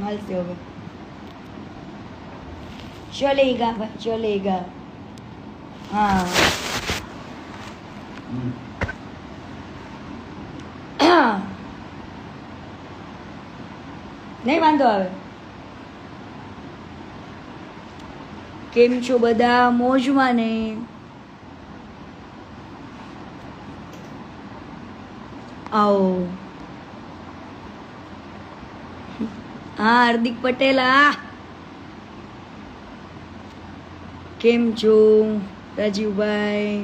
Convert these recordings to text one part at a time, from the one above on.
હાલશે હવે. ચલેગા ભાઈ ચલેગા. હા નહીં વાંધો આવે. કેમ છો બધા? મોજમાં ને? આવો. હા હાર્દિક પટેલ. કેમ છો રાજીવભાઈ?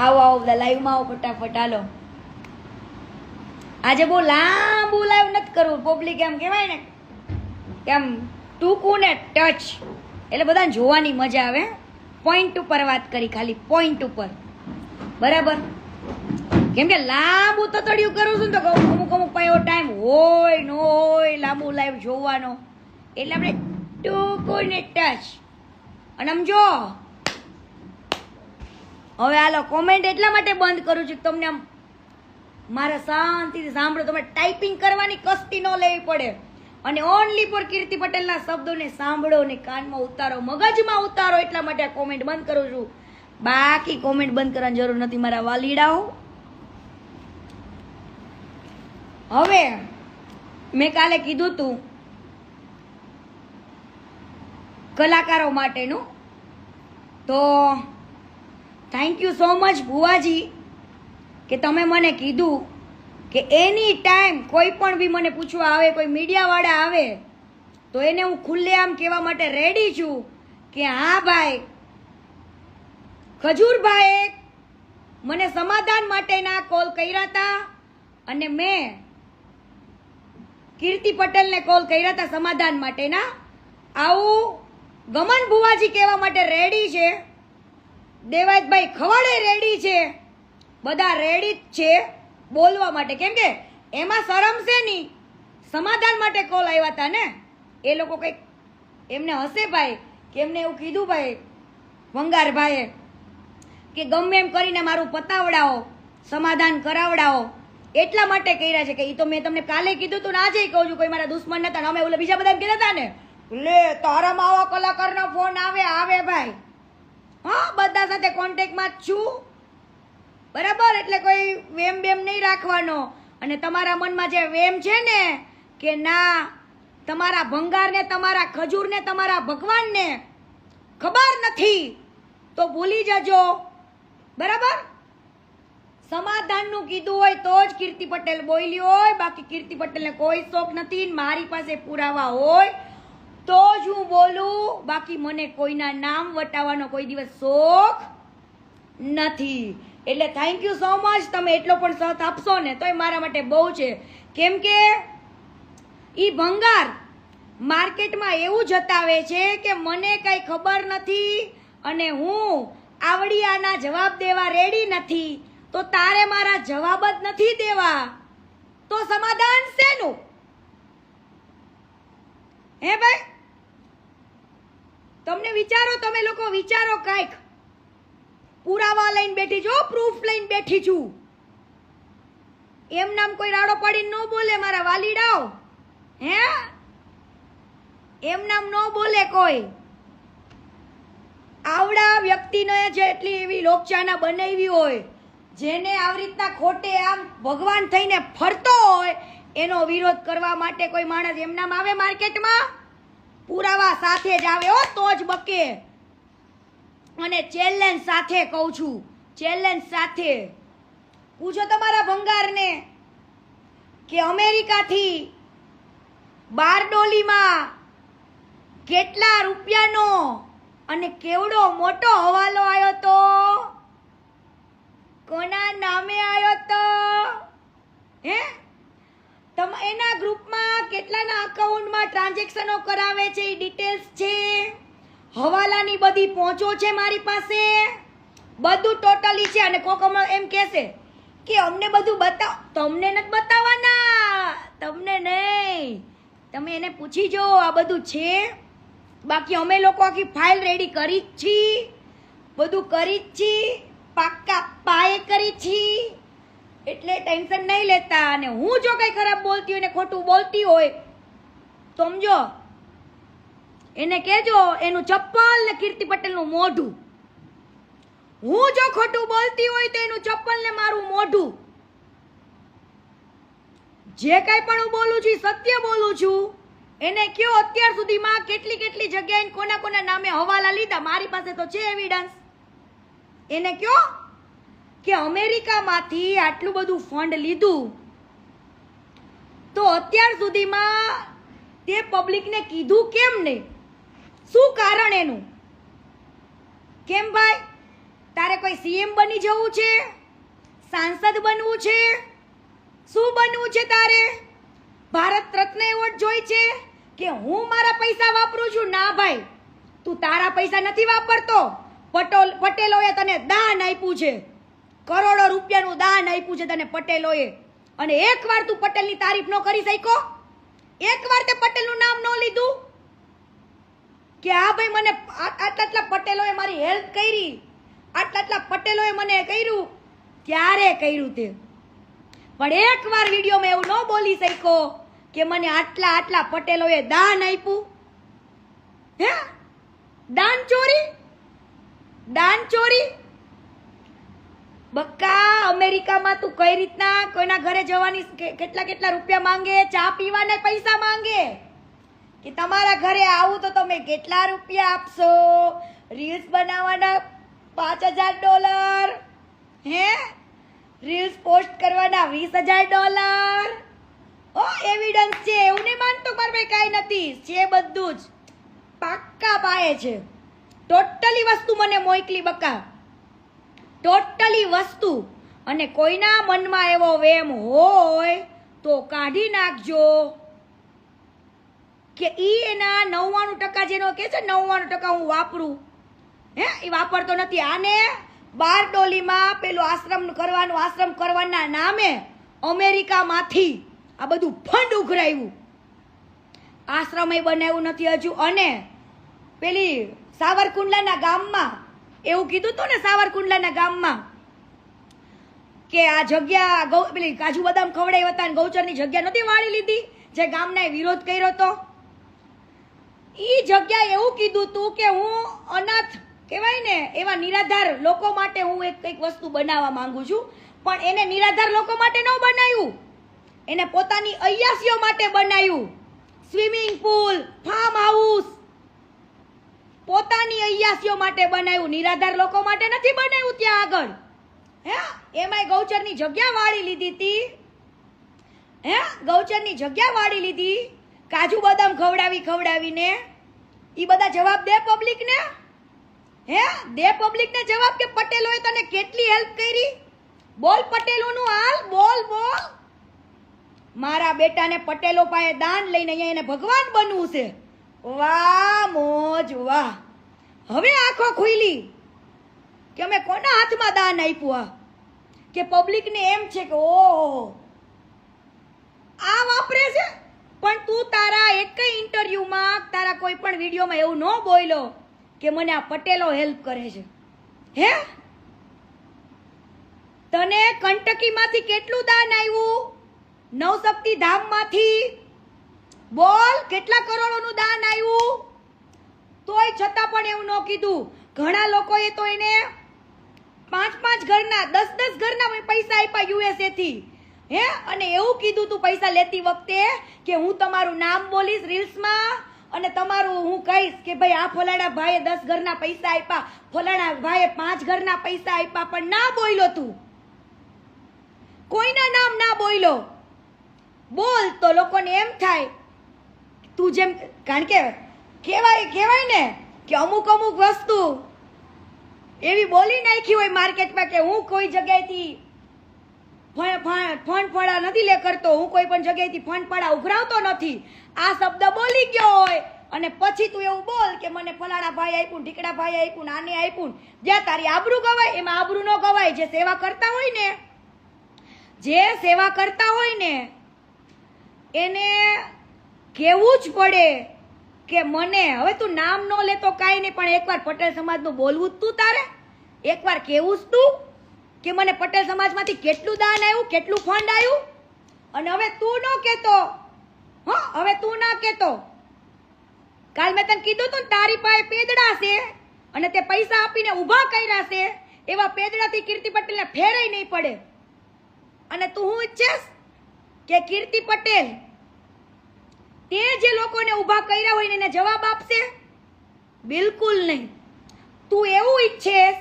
આવો આવો બધા લાઈવમાં આવો ફટાફટ. હાલો આજે બહુ લાંબુ લાઈવ નથી કરવું. પબ્લિક એમ કહેવાય ને કેમ ટૂંકું ને ટચ, એટલે બધાને જોવાની મજા આવે. પોઈન્ટ ઉપર વાત કરી, ખાલી પોઈન્ટ ઉપર, બરાબર? કેમ કે લાંબુ તતડિયું કરું છું ને તો અમુક અમુક એવો ટાઈમ હોય ન હોય લાંબુ લાઈવ જોવાનો, એટલે આપણે ટૂંકું ને ટચ. અને આમ જો હવે હાલો કોમેન્ટ એટલા માટે બંધ કરું છું તમને આમ મારા શાંતિથી સાંભળો, તમે ટાઈપિંગ કરવાની કસ્તી ન લેવી પડે, અને ઓનલી ફોર કીર્તિ પટેલના શબ્દોને સાંભળો ને કાનમાં ઉતારો, મગજમાં ઉતારો, એટલા માટે આ કોમેન્ટ બંધ કરું છું. બાકી કોમેન્ટ બંધ કરવાની જરૂર નથી મારા વાલીડાઓ. હવે મેં કાલે કીધું તું કલાકારો માટેનું, તો થેન્ક યુ સો મચ ભુવાજી કે તમે મને કીધું કે એની ટાઈમ કોઈ પણ બી મને પૂછવા આવે, કોઈ મીડિયાવાળા આવે તો એને હું ખુલ્લેઆમ કહેવા માટે રેડી છું કે હા ભાઈ, ખજૂરભાઈએ મને સમાધાન માટેના કોલ કર્યા હતા અને મેં કીર્તિ પટેલને કોલ કર્યા હતા સમાધાન માટેના. આવું ગમન ભુવાજી કહેવા માટે રેડી છે, દેવાયતભાઈ ખવાડે રેડી છે, બધા રેડી જ છે બોલવા માટે. કેમ કે એમાં શરમ છે નહીં, સમાધાન માટે કોલ આવ્યા હતા ને એ લોકો. કંઈક એમને હશે ભાઈ કે એમને એવું કીધું ભાઈ વંગારભાઈએ કે ગમે એમ કરીને મારું પતાવડાવો, સમાધાન કરાવડાવો, એટલા માટે કર્યા છે. કે એ તો મેં તમને કાલે કીધું તું ને આજે કહું છું, કોઈ મારા દુશ્મન નતા. અમે ઓલા બીજા બધા કહેતા હતા ને, લે તારામાં આવા કલાકારનો ફોન આવે ભાઈ. હા, બધા સાથે કોન્ટેક્ટમાં જ છું, બરાબર? એટલે કોઈ વેમ બેમ નહીં રાખવાનો. અને તમારા મનમાં જે વેમ છે ને કે ના તમારા ભંગારને, તમારા ખજૂરને, તમારા ભગવાનને ખબર નથી, તો ભૂલી જજો, બરાબર? સમાધાનનું કીધું હોય તો જ કીર્તિ પટેલ બોલી હોય, બાકી કીર્તિ પટેલને કોઈ શોખ નથી. મારી પાસે પુરાવા હોય તો જ હું બોલું, બાકી મને કોઈના નામ વટાવવાનો કોઈ દિવસ શોખ નથી. એટલે થેન્ક યુ સો મચ, તમે એટલો પણ સાથ આપશો ને તોય મારા માટે બહુ છે. કેમ કે ઈ ભંગાર માર્કેટમાં એવું જતાવે છે કે મને કઈ ખબર નથી અને હું આવડિયાના જવાબ દેવા રેડી નથી, તો તારે મારા જવાબ જ નથી દેવા, તો સમાધાન શેનું? હે ભાઈ, તમને વિચારો, તમે લોકો વિચારો કાંઈક. પુરાવા લઈને બેઠી છું, પ્રૂફ લઈને બેઠી છું. એમ નામ કોઈ રાડો પાડીને ન બોલે મારા વાલીડાઓ. હે, એમ નામ ન બોલે કોઈ. આવડા વ્યક્તિને જેટલી એવી લોકચાહના બનાવી હોય, જેને આવી રીતના ખોટે આમ ભગવાન થઈને ફરતો હોય, એનો વિરોધ કરવા માટે કોઈ માણસ એમ નામ આવે માર્કેટમાં? પુરાવા સાથે જ આવે હો, તો જ બકે. અને ચેલેન્જ સાથે કહું છું, ચેલેન્જ સાથે પૂછો તમારા ભંગારને કે અમેરિકાથી બારડોલીમાં કેટલા રૂપિયાનો અને કેવડો મોટો હવાલો આવ્યો તો, કોના નામે આવ્યો તો? હે, એના ગ્રુપમાં કેટલાના અકાઉન્ટમાં ટ્રાન્ઝેક્શનો કરાવે છે એ ડિટેલ્સ છે, હવાલાની બધી પહોંચો છે મારી પાસે, બધું ટોટલી છે. અને કોક એમ કહેશે કે અમને બધું બતાવ, તમને નથી બતાવવાના, તમને નહીં, તમે એને પૂછી જો, આ બધું છે. બાકી અમે લોકો આખી ફાઇલ રેડી કરી જ છીએ, બધું કરી જ છીએ, પાક્કા પાયે કરી છીએ. એટલે ટેન્શન નહીં લેતા. અને હું જો કઈ ખરાબ બોલતી હોય ને ખોટું બોલતી હોય સમજો, એને કહેજો એનું ચપ્પલ ને કીર્તિ પટેલનું મોઢું. હું જો ખોટું બોલતી હોય તો એનું ચપ્પલ ને મારું મોઢું. જે કઈ પણ હું બોલું છું સત્ય બોલું છું. એને કયો અત્યાર સુધીમાં કેટલી કેટલી જગ્યાએ કોના કોના નામે હવાલા લીધા, મારી પાસે તો છે એવિડન્સ. એને કયો કે અમેરિકામાંથી આટલું બધું ફંડ લીધું તો અત્યાર સુધીમાં તે પબ્લિકને કીધું કેમ નહીં? શું કારણ એનું? કેમ ભાઈ, તારે કોઈ સીએમ બની જવું છે, સાંસદ બનવું છે, શું બનવું છે તારે? ભારત રત્ન એવોર્ડ જોઈ છે કે હું મારા પૈસા વાપરું છું? ના ભાઈ, તું તારા પૈસા નથી વાપરતો. પટેલોએ તને દાન આપ્યું છે, કરોડો રૂપિયાનું દાન આપ્યું છે તને પટેલોએ. અને એકવાર તું પટેલની તારીફ ન કરી શક્યો? એકવાર તે પટેલનું નામ ન લીધું કે હા ભાઈ મને આટલા પટેલોએ મારી હેલ્પ કરી, આટલા પટેલોએ મને કર્યું? ક્યારે કર્યું તે? પણ એકવાર વિડીયોમાં એવું ન બોલી શક્યો કે મને આટલા પટેલોએ દાન આપ્યું? હે, દાન ચોરી, દાન ચોરી. બક્કા, અમેરિકામાં તું કઈ રીતના કોઈના ઘરે જવાની કેટલા રૂપિયા માંગે, ચા પીવાના પૈસા માંગે કે તમારા ઘરે આવું તો તમે કેટલા રૂપિયા આપશો? રીલ્સ બનાવવાના $5000, હે, રીલ્સ પોસ્ટ કરવાના $20000. ઓ એવિડન્સ છે, એવું નહીં માનતો મારા ભાઈ, કાંઈ નથી, છે બધું જ પાક્કા પાયે છે. ટોટલી વસ્તુ મને મોકલી બકા, ટોટલી વસ્તુ. અને કોઈના મનમાં એવો વેમ હોય તો કાઢી નાખજો કે ઈ એના 99% જેનો કે છે 99% હું વાપરું, હે, એ વાપરતો નથી. આને બારડોલીમાં પેલું આશ્રમ કરવાના નામે અમેરિકામાંથી આ બધું ફંડ ઉઘરાયું. આશ્રમ એ બનાવ્યું નથી હજુ. અને પેલી સાવરકુંડલાના ગામમાં એવું કીધું હતું ને, સાવરકુંડલાના ગામમાં કે આ જગ્યા પેલી કાજુ બદામ ખવડાવ્યા હતા, ગૌચરની જગ્યા નથી વાળી લીધી, જે ગામના વિરોધ કર્યો હતો. ઈ જગ્યા એવું કીધું હતું કે હું અનાથ કહેવાય ને એવા નિરાધાર લોકો માટે હું કંઈક વસ્તુ બનાવવા માંગુ છું. પણ એને નિરાધાર લોકો માટે ન બનાવ્યું, એને પોતાની અય્યાસીઓ માટે બનાવ્યું. સ્વિમિંગ પુલ, ફાર્મ હાઉસ, પોતાની અય્યાસીઓ માટે બનાવ્યું, નિરાધાર લોકો માટે નથી બનાવ્યું ત્યાં આગળ. હે, એમાંય ગૌચરની જગ્યા વાળી લીધી હતી. હે, ગૌચરની જગ્યા વાળી લીધી, કાજુ બદામ ખવડાવીને. ઈ બધા જવાબ દે પબ્લિકને. હે, દે પબ્લિકને જવાબ કે પટેલોએ તને કેટલી હેલ્પ કરી? બોલ પટેલોનું હાલ, બોલ બોલ. મારા બેટાને પટેલો પાસે દાન લઈને અહીંયા એને ભગવાન બનવું છે. વાહ મોજ વાહ. હવે આંખો ખુલી કે અમે કોના હાથમાં દાન આપ્યું? કે પબ્લિકને એમ છે કે ઓહો આ વાપરે છે. પણ તું તારા એક ઇન્ટરવ્યુમાં, તારા કોઈ પણ વિડીયોમાં એવું ન બોલ્યો કે મને આ પટેલો હેલ્પ કરે છે. હે, તને કંટકીમાંથી કેટલું દાન આવ્યું? નવશક્તિ ધામમાંથી બોલ, કેટલા કરોડોનું દાન આવ્યું? તોય છતાં પણ એવું ન કીધું. ઘણા લોકોએ તો એને 5 ઘરના 10 ઘરના પૈસા આપ્યા USA થી. હે, અને એવું કીધું તું પૈસા લેતી વખતે કે હું તમારું નામ બોલીશ રીલ્સમાં અને તમારું હું કહીશ કે ભાઈ આ ફલાણા ભાઈએ 10 ઘરના પૈસા આપ્યા, ફલાણા ભાઈએ 5 ઘરના પૈસા આપ્યા. પણ ના બોલ્યો તું, કોઈના નામ ના બોલ્યો. બોલ તો લોકોને એમ થાય તું જેમ, કારણ કે કહેવાય ને કે અમુક વસ્તુ એવી બોલી નાખી હોય માર્કેટમાં કે હું કોઈ જગ્યાએથી ફંડ ફળા નથી લે કરતો, હું કોઈ પણ જગ્યાએથી ફંડ ફળા ઉઘરાવતો નથી. આ શબ્દ બોલી ગયો હોય અને પછી તું એવું બોલ કે મને ફલાણા ભાઈ આપ્યું, ઢીકડા ભાઈ આપ્યું, આને આપ્યું. જ્યાં તારી આબરૂ ગવાય એમાં આબરૂ ન ગવાય. જે સેવા કરતા હોય ને એને કહેવું જ પડે કે મને, હવે તું નામ ન લેતો કાંઈ નહીં, પણ એકવાર પટેલ સમાજનું બોલવું જ તું, તારે એકવાર કહેવું જ તું. કે મને પટેલ સમાજમાંથી કેટલું દાન આવ્યું, કેટલું ફંડ આવ્યું. અને હવે તું ન કહેતો, હવે તું ના કહેતો. કાલ મેં તને કીધું તું તારી પાસે પેદડા છે અને તે પૈસા આપીને ઊભા કર્યા છે, એવા પેદડાથી કીર્તિ પટેલને ફેરાઈ નહીં પડે. અને તું હું ઈચ્છેસ કે કીર્તિ પટેલ તે જે લોકોને ઊભા કર્યા હોય એને જવાબ આપશે? બિલકુલ નહીં. તું એવું ઈચ્છેસ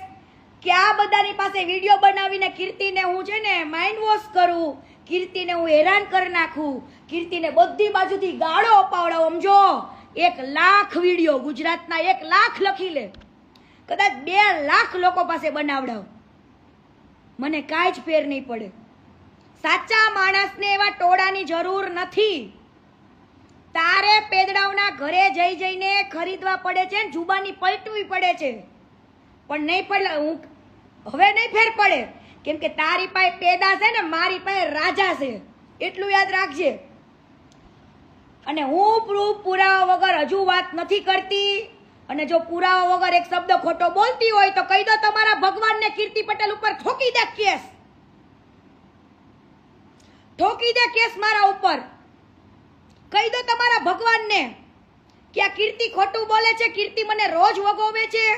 કે આ બધાની પાસે વિડીયો બનાવીને કીર્તિને હું છે ને માઇન્ડ વોશ કરું, કીર્તિને હું હેરાન કરી નાખું, કીર્તિને બધી બાજુથી ગાળો અપાવડાવું. સમજો, 1 લાખ વિડીયો, ગુજરાતના 1 લાખ લખી લે, કદાચ 2 લાખ લોકો પાસે બનાવડાવ, મને કાંઈ જ ફેર નહીં પડે. સાચા માણસને એવા ટોળાની જરૂર નથી. તારે પેદડાઓના ઘરે જઈ જઈને ખરીદવા પડે છે, જુબાની પલટવી પડે છે, પણ નહીં પડે. હું હવે નહીં ફેર પડે, કેમ કે તારી પાસે પેદા છે ને મારી પાસે રાજા છે, એટલું યાદ રાખજે. અને હું પુરાવા વગર હજુ વાત નથી કરતી. અને જો પુરાવા વગર એક શબ્દ ખોટો બોલતી હોય તો કહી દો તમારા ભગવાનને કીર્તિ પટેલ ઉપર ઠોકી દે કેસ, ઠોકી દે કેસ મારા ઉપર. કહી દો તમારા ભગવાનને કે આ કીર્તિ ખોટું બોલે છે, કીર્તિ મને રોજ વગોવે છે.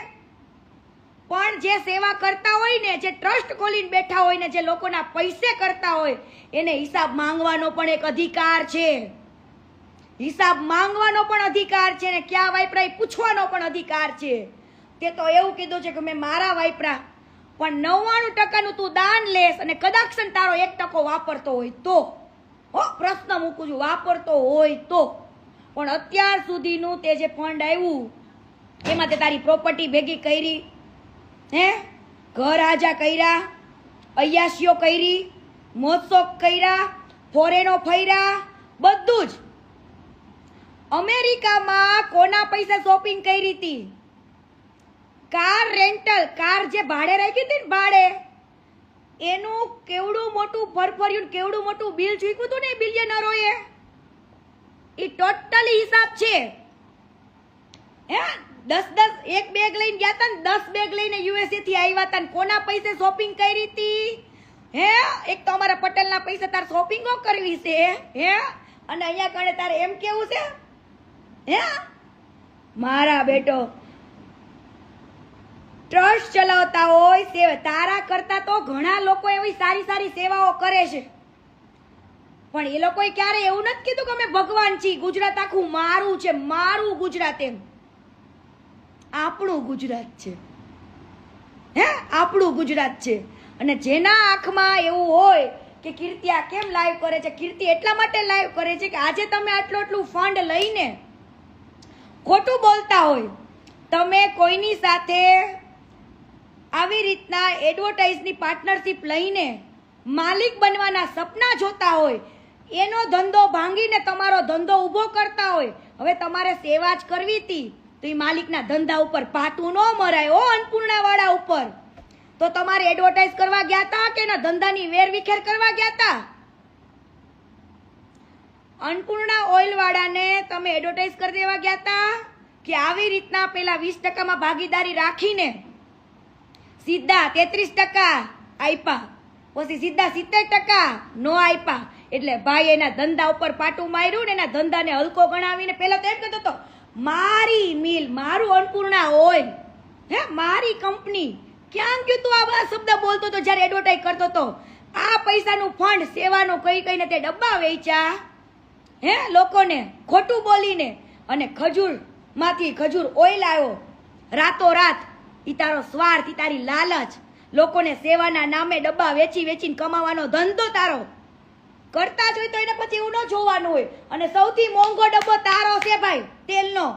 પણ જે સેવા કરતા હોય ને, જે ટ્રસ્ટ ખોલીને બેઠા હોય ને, જે લોકોના પૈસે કરતા હોય, એને હિસાબ માંગવાનો પણ એક અધિકાર છે. હિસાબ માંગવાનો પણ અધિકાર છે ને ક્યાં વાપરા એ પૂછવાનો પણ અધિકાર છે. તે તો એવું કીધું છે કે મેં મારા વાપરા, પણ 99% તું દાન લેસ અને કદાચ તારો 1% વાપરતો હોય તો, પ્રશ્ન મૂકું છું, વાપરતો હોય તો. પણ અત્યાર સુધીનું તે જે ફંડ આવ્યું એમાં તે તારી પ્રોપર્ટી ભેગી કરી, ઘર આજા કર્યા, અયાશીઓ કરી, મોજશોખ કર્યા, ફોરેનો ફર્યા, બધું જ. અમેરિકામાં કોના પૈસે શોપિંગ કરી હતી? કાર રેન્ટલ, કાર જે ભાડે રાખી હતી ને ભાડે, એનું કેવડું મોટું ફરફર્યું, કેવડું મોટું બિલ ચૂક્યું હતું ને બિલિયનરોએ. એ ટોટલી હિસાબ છે. 10 એક બેગ લઈને ગયા હતા ને 10 બેગ લઈને યુએસએ થી આવ્યા હતા ને કોના પૈસે શોપિંગ કરી હતી? એક તો અમારા પટેલના પૈસે તાર શોપિંગો કરવી છે, અને અહીંયા કણે તારે એમ કેવું છે? મારા બેટો ટ્રસ્ટ ચલાવતા હોય, તારા કરતા તો ઘણા લોકો એવી સારી સારી સેવાઓ કરે છે, પણ એ લોકોએ ક્યારે એવું નથી કીધું કે અમે ભગવાન છીએ, ગુજરાત આખું મારું છે, મારું ગુજરાત. એમ આપણું ગુજરાત છે, આપણું ગુજરાત છે. અને જેના આંખમાં એવું હોય કે કીર્તિ આ કેમ લાઈવ કરે છે, કીર્તિ એટલા માટે લાઈવ કરે છે કે આજે તમે આટલું ફંડ લઈને ખોટું બોલતા હોય, તમે કોઈની સાથે આવી રીતના એડવર્ટાઇઝની પાર્ટનરશિપ લઈને માલિક બનવાના સપના જોતા હોય, એનો ધંધો ભાંગીને તમારો ધંધો ઊભો કરતા હોય. હવે તમારે સેવા જ કરવી હતી તો એ માલિકના ધંધા ઉપર પાટું ન મરાય. અન્નપૂર્ણા વાળા ઉપર તો તમારે એડવર્ટાઇઝ કરવા ગયા હતા કે એના ધંધાની વેરવિખેર કરવા ગયા હતા? અન્નપૂર્ણા ઓઇલ વાળાને તમે એડવર્ટાઇઝ કરી દેવા ગયા હતા કે આવી રીતના પેલા 20%માં ભાગીદારી રાખીને સીધા 33% આપ્યા, પછી સીધા 70% નો આપ્યા. એટલે ભાઈ એના ધંધા ઉપર પાટું માર્યું ને એના ધંધાને હલકો ગણાવીને પેલા તો એમ કહેતો હતો મારી મિલ, મારું અન્નપૂર્ણા ઓઇલ, મારી કંપની. ક્યાં ગયું તું આ બધા શબ્દ બોલતો હતો જ્યારે એડવર્ટાઇઝ કરતો હતો? આ પૈસાનું ફંડ સેવાનું કઈ કઈને તે ડબ્બા વેચ્યા લોકોને ખોટું બોલીને, અને ખજૂરમાંથી ખજૂર ઓઇલ આવ્યો રાતોરાત. ઈ તારો સ્વાર્થ, ઈ તારી લાલચ, લોકોને સેવાના નામે ડબ્બા વેચી વેચીને કમાવાનો ધંધો તારો. કરતા જ હોય તો એને પછી એવું ન જોવાનું હોય. અને સૌથી મોંઘો ડબ્બો તારો છે ભાઈ, તેલનો.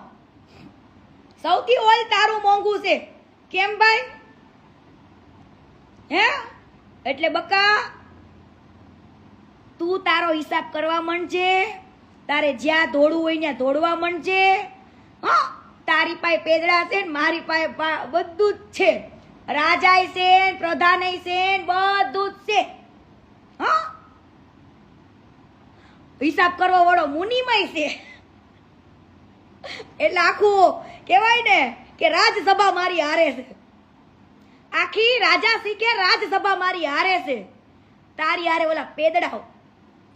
સૌથી ઓઇલ તારું મોંઘું છે. કેમ ભાઈ? એટલે બકા તું તારો હિસાબ કરવા માંડજે. તારે જ્યાં દોડવું હોય ત્યાં દોડવા માંડજે. તારી પાસે પેદડા છે ને મારી પાસે બધું જ છે, રાજાય છે, પ્રધાનય છે, બધું જ છે. હિસાબ કરવા વાળો મુનિમય છે. એટલે આખું કહેવાય ને કે રાજસભા મારી હારે છે. આખી રાજા શીખે રાજસભા મારી હારે છે, તારી હારે ઓલા પેદડાઓ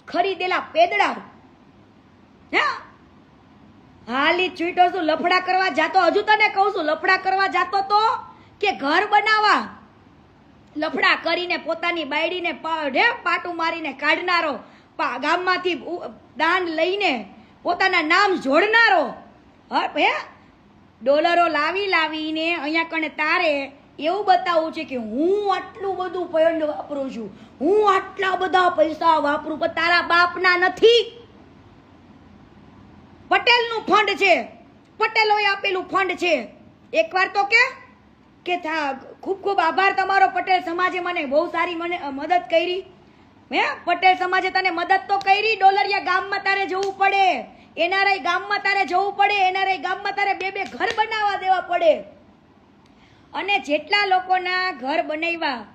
ખરીદેલા પેદડાઓ હે હાલી છૂટો છું લફડા કરવા જાતો. હજુ તને કહું છું લફડા કરવા જાતો તો કે ઘર બનાવવા લફડા કરીને પોતાની બાયડીને પાટું મારીને કાઢનારો, ગામમાંથી દાન લઈને પોતાના નામ જોડનારો, હે ડોલરો લાવીને અહીંયા કણે તારે એવું બતાવવું છે કે હું આટલું બધું ફંડ વાપરું છું, હું આટલા બધા પૈસા વાપરું, પણ તારા બાપના નથી. પટેલનું ફંડ છે, પટેલોએ આપેલું ફંડ છે. એકવાર તો કે ખૂબ ખૂબ આભાર તમારો પટેલ સમાજે મને બહુ સારી મને મદદ કરી. હે પટેલ સમાજે તને મદદ તો કરી. ડોલરિયા ગામમાં તારે જવું પડે, એનઆરઆઈ ગામમાં તારે જવું પડે, એનઆરઆઈ ગામમાં તારે 2 ઘર બનાવવા દેવા પડે. અને જેટલા લોકોના ઘર બનાવ્યા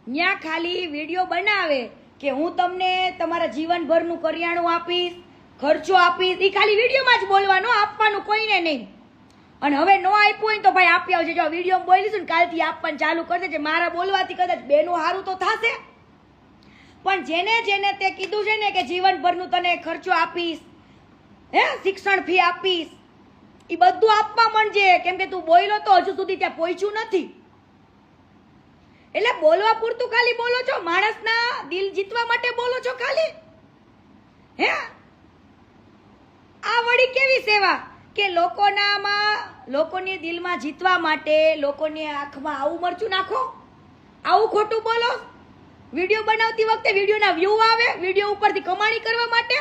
ત્યાં ખાલી વિડીયો બનાવે કે હું તમને તમારા જીવનભરનું કરિયાણું આપીશ, ખર્ચો આપીશ, એ ખાલી વિડીયોમાં જ બોલવાનું, આપવાનું કોઈને નહીં. અને હવે નો આપ્યું હોય તો ભાઈ આપી આવજો. જો વિડીયો બોલીશું ને કાલથી આપવાનું ચાલુ કરશે, જે મારા બોલવાથી કદાચ બેનું સારું તો થશે. પણ જેને તે કીધું છે ને કે જીવનભરનું તને ખર્ચો આપીશ, હે શિક્ષણ ફી આપીશ, એ બધું આપવા માંડજે, કેમ કે તું બોલ્યો તો હજુ સુધી ત્યાં પહોંચ્યું નથી. એટલે બોલવા પૂરતું ખાલી બોલો છો, માણસના દિલ જીતવા માટે બોલો છો ખાલી. હે આ વળી કેવી સેવા કે લોકોની દિલમાં જીતવા માટે લોકોની આંખમાં આવું મરચું નાખો, આવું ખોટું બોલો. વિડીયો બનાવતી વખતે વિડીયોના વ્યૂ આવે, વિડીયો ઉપરથી કમાણી કરવા માટે.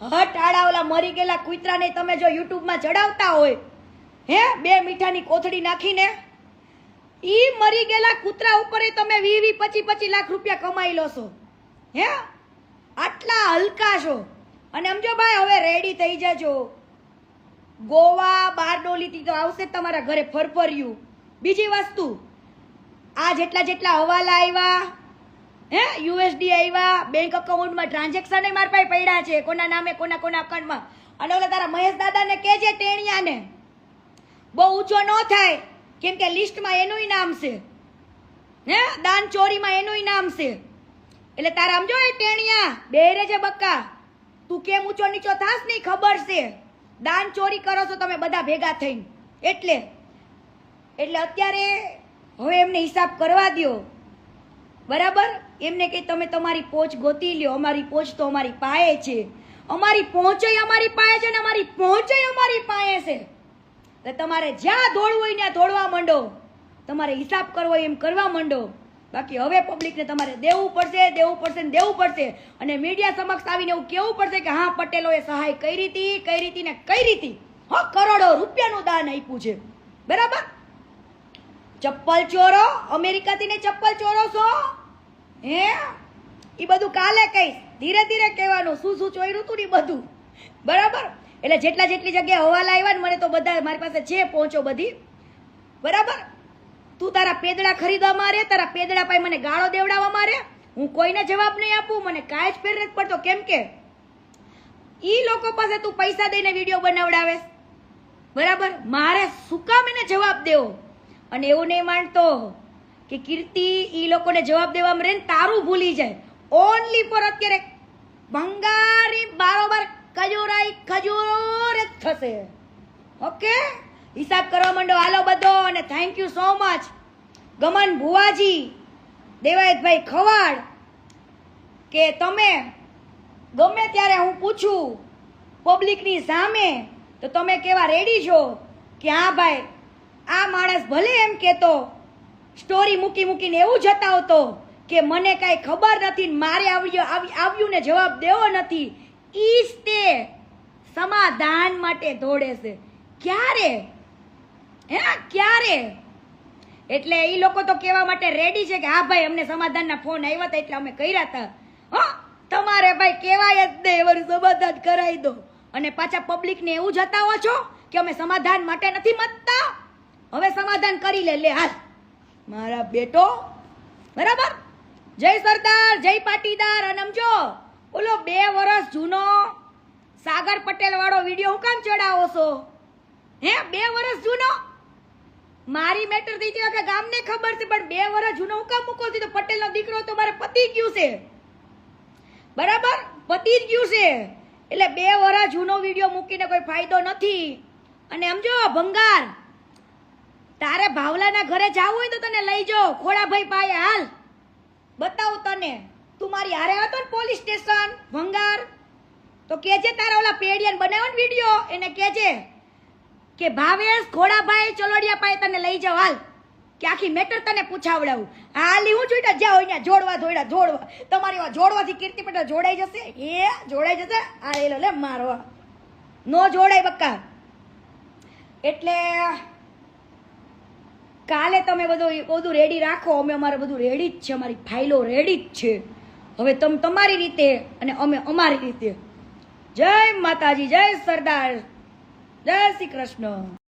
હટાડા ઓલા મરી ગયેલા કૂતરાને તમે જો યુટ્યુબમાં ચડાવતા હોય, હે 2 મીઠાની કોથળી નાખીને, ઈ મરી ગયેલા કૂતરા ઉપર તમે 20-25 લાખ રૂપિયા કમાઈ લો છો. હે આટલા હલકા છો. અને સમજો ભાઈ હવે રેડી થઈ જજો. ગોવા બારડોલીથી તો આવશે તમારા ઘરે ફરફર્યું. બીજી વસ્તુ, આ જેટલા હવાલા આવ્યા, હે યુએસડી આવ્યા, બેંક અકાઉન્ટમાં ટ્રાન્ઝેક્શન મારા પાસે પડ્યા છે, કોના નામે કોના અકાઉન્ટમાં. અને ઓલા તારા મહેશ દાદાને કહેજે ટેણિયાને બહુ ઊંચો ન થાય, કેમ કે લિસ્ટમાં એનું નામ છે, હે દાન ચોરીમાં એનું નામ છે. એટલે તારા સમજો એ ટેણિયા બેરે છે બક્કા, તું કેમ ઊંચો નીચો થાસ નહીં ખબર છે. દાન ચોરી કરો છો તમે બધા ભેગા થઈને. એટલે અત્યારે હવે એમને હિસાબ કરવા દો, બરાબર. એમને કે તમે તમારી પહોંચ ગોતી લ્યો, અમારી પહોંચ તો અમારી પાસે છે, અમારી પહોંચ અમારી પાસે છે, ને અમારી પહોંચ અમારી પાસે છે. તો તમારે જ્યાં દોડવું હોય ત્યાં દોડવા માંડો, તમારે હિસાબ કરવો એમ કરવા માંડો. બાકી હવે પબ્લિકને તમારે દેવું પડશે. અને મીડિયા સમક્ષ આવીને એવું કેવું પડશે કે હા પટેલોએ સહાય કરી હતી. કરોડો રૂપિયાનું દાન આપ્યું છે, બરાબર. ચપ્પલ ચોરો, અમેરિકાથી ને ચપ્પલ ચોરો છો, હે એ બધું કાલે કહીશ, ધીરે ધીરે કહેવાનું શું ચોર્યું તું ને બધું, બરાબર. એટલે જેટલી જગ્યાએ હવાલા આવ્યા ને મને તો બધા મારી પાસે છે પહોંચો બધી, બરાબર. તું તારા પેદડા ખરીદવા મારે, તારા પેદડા પાસે મને ગાળો દેવડાવવા મારે, હું કોઈને જવાબ નહીં આપું, મને કાંઈ જ ફેર નથી પડતો. કેમ કે ઈ લોકો પાસે તું પૈસા દઈને વિડીયો બનાવડાવે, બરાબર. મારે શું કામ એને જવાબ દેવો? અને એવું નહીં માનતો કે કીર્તિ ઈ લોકોને જવાબ દેવામાં રહીને તારું ભૂલી જાય. ઓનલી ફોર અત્યારે ભંગારી બારોબાર ખજૂર જ થશે. ઓકે, હિસાબ કરવા માંડો હાલો બધો. અને થેન્ક યુ સો મચ ગમન ભુવાજી, દેવાયતભાઈ ખવાડ, કે તમે ગમે ત્યારે હું પૂછું પબ્લિકની સામે તો તમે કેવા રેડી છો કે હા ભાઈ આ માણસ ભલે એમ કહેતો, સ્ટોરી મૂકીને એવું જતાવતો કે મને કાંઈ ખબર નથી, મારે આવ્યું ને જવાબ દેવો નથી, ઈ જ તે સમાધાન માટે દોડે છે. ક્યારે? એટલે એ લોકો તો કહેવા માટે રેડી છે કે હા ભાઈ અમને સમાધાનના ફોન આવ્યા હતા એટલે અમે કર્યા હતા. હા, તમારે ભાઈ કહેવાય જ નહીં, એવું સમાધાન કરાવી દો. અને પાછા પબ્લિકને એવું જતાવો છો કે અમે સમાધાન માટે નથી મતતા, હવે સમાધાન કરી લે હાલ મારા બેટો, બરાબર. જય સરદાર, જય પાટીદાર. અને સમજો ઓલો 2 વર્ષ જૂનો સાગર પટેલ વાળો વિડીયો હું કામ ચડાવો છો? હે 2 વર્ષ જૂનો મારી મેટર થઈ હતી કે ગામને ખબર છે, પણ 2 વર્ષ જૂનો હું કામ મૂકો તો પટેલનો દીકરો તો મારે પતિ ગયું છે, બરાબર, પતિ જ ગયું છે. એટલે 2 વર્ષ જૂનો વિડીયો મૂકીને કોઈ ફાયદો નથી. અને સમજો ભંગાર, તારે ભાવલાના ઘરે જવું હોય તો તને લઈ જાઓ, ખોડાભાઈ પાસે હાલ, બતાવું તને. તું મારી હારે હતો ને પોલીસ સ્ટેશન ભંગાર, તો કેજે તારા ઓલા પેડિયન બનાવ્યો ને વિડીયો, એને કેજે કે ભાવેશ ખોડાભાઈ ચલોડિયા પાસે તને લઈ જાઓ હાલ, કે આખી મેટર તને પૂછાવડાવું. હાલી હું જોઈતા જ્યાં હોય ત્યાં જોડવા ધોઈડા જોડવા, તમારી વાત જોડવાથી કીર્તિ પટેલ જોડાઈ જશે, એ જોડાઈ જશે. આ એલો લે મારવા નો જોડાય બક્કા. એટલે કાલે તમે બધું રેડી રાખો, અમે અમારે બધું રેડી જ છે, અમારી ફાઇલો રેડી જ છે. હવે તમે તમારી રીતે અને અમે અમારી રીતે. જય માતાજી, જય સરદાર, જય શ્રી કૃષ્ણ.